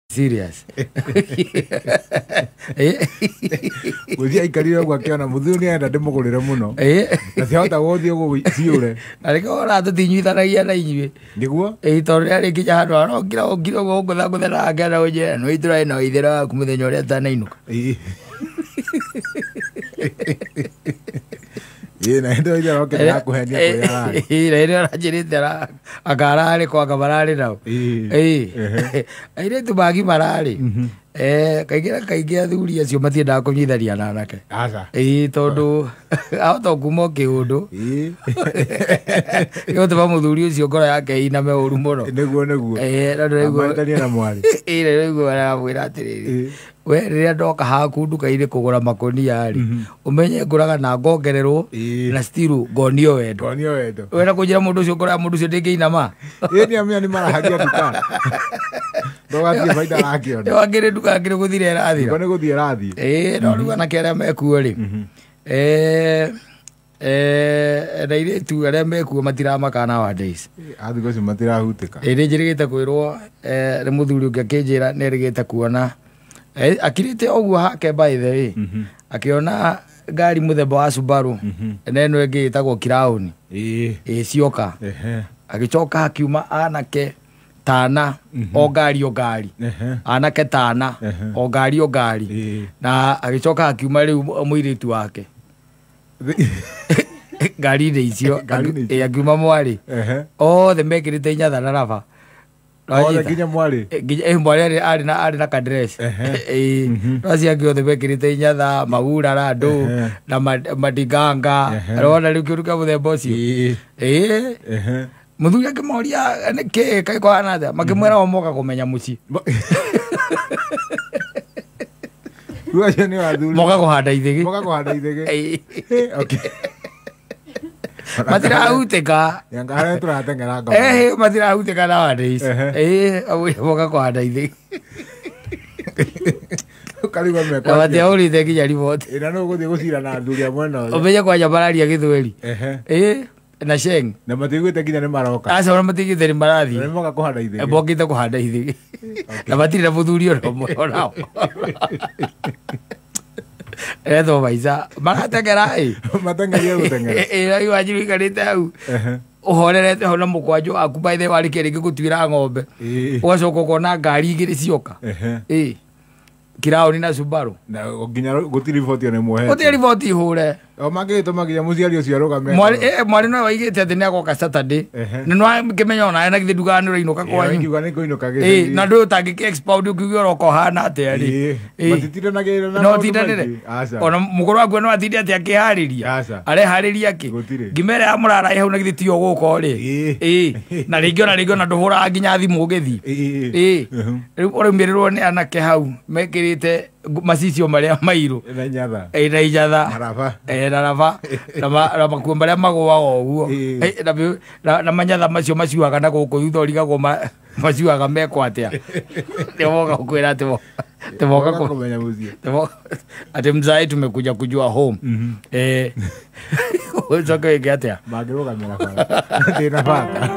Serious. Uzi aikarire gwa kiona muthuni enda ndimugurire muno. Na ciahota guthie guciure. Ariko ora tutinyithanagia na inyue. Niguo? Tondu ari kinya handu arokira okira gukutha kuthera ngena uje no itira ino ithira ku muthenya uria tanainuka. Na ndo ija rokira kuhenia kuya. Ira rajirite ra akarari kwa kabarari nao. Aire tu bagi marari. Kaingira athuri acio matiendaga kunyitharia na anake. Aca. Tondu ahota kuma kiundu. Yothe muthuri ucio ngoro yake iname uru muno. Niguo. Amaitania na mwari. Niguo aramwira atiriri. We riria ndoka haku nduka-ini kugura makonia ri umenye nguraga na ngongererwo na still ngonio wendo. We na kunjira mundu ucio ngora mundu ucio ndingiinama. Ni amia ni marahagia duka. Ndogathie baida rakiona. Ndio ngire duka ngire guthire rathira. Ngone guthie rathie. No riu anake aria mekuo ri. Na ire tu aria mekuo matiramaka nowadays. Athigo cio matirahutika. Iri njirigite kwirwo ni muthuri ungi akinjira nerigite kuona akirite oguo hake by the way akiona ngari muthemba wa Subaru na eno ingi itagwo Crown cioka agicoka akiuma anake tana o ngari anake tana o ngari na agicoka akiuma riu muiritu wake ngari-inĩ icio akiuma mwari othe mekĩrĩte inyatha na raba. Othe nginya mwari? Mwari arĩ na kadress. Acio angĩ othe mekĩrĩte inyatha, magurara andũ na madinganga. Rona rĩu kĩũru kĩa mũthemba ũcio. Mũthuri akĩmoria nĩkĩ kaĩ kũhana atĩa, makĩmwĩra o moka kũmenya mũciĩ. Moka kũhanda ithĩgĩ. Moka kũhanda ithĩgĩ. Okay. Matirahutĩka. Yangara turatengera ngoma. Matirahutĩka nowadays. Moka kũhanda ithĩgĩ. Karigwa mekwa. Matiahũrĩte nginya riboti. Ĩna no gũthiĩ gũcira na athuri a mwena ũyũ. Ũmenye kwanja mararia Gĩthweri. Na Sheng. Na matiguĩte nginya nĩ maroka. Aca ona matigĩte nĩ marathiĩ. Nĩ moka kũhanda ithĩgĩ. Mokĩte kũhanda ithĩgĩ. Na matirĩ na mũthuri ona ũmwe onao. Etho maica magatengera matengeria gũtengera. Rĩu Wanjiru aikarĩte hau ũhorerete ho na mũkwanjũ waku by the way warĩkia rĩngĩ gũtuĩra ng'ombe ũgacoka ũkona ngari igĩrĩ cioka Crown na Subaru na nginya gũtirĩ riboti ona ĩmwe gũtirĩ riboti ihũre. O mangĩgĩtũma nginya mũciari ũcio arũgame. Mwari no oigĩte atĩ nĩagoka Saturday na no akĩmenya ona ena githĩ nduga nĩ ũrainũka kwanyu. Ingiuga nĩ kũinũka gĩthĩ. Na ndũĩ ũtangĩkĩ expound ũkiuga ũroka ũhana atĩa rĩ. Matitindanagĩrĩra na no tindanĩre. Ona mũkũrũ waku no atinde atĩ akĩharĩria areharĩria kĩ ngimere ya mũrara hau na githĩ ti ũgũka rĩ. Na rĩngĩ ona ndũhũraga nginya thimũ ũgĩthiĩ. Rĩu ũraumĩrĩrwo nĩ anake hau mekĩrĩte macicio marĩa mairũ na inyatha na raba na makuo marĩa magũaga ũguo na manyatha macio maciuaga na gũkũ thutha ũrigagwo maciuaga mekwo atĩa. Nĩmoka gũkwĩra atĩ timoka kũmenya mũciĩ atĩ mzai tumekuja kujua home. Ucoke wĩke atĩa mangĩrũgamĩra bara ndĩna bata.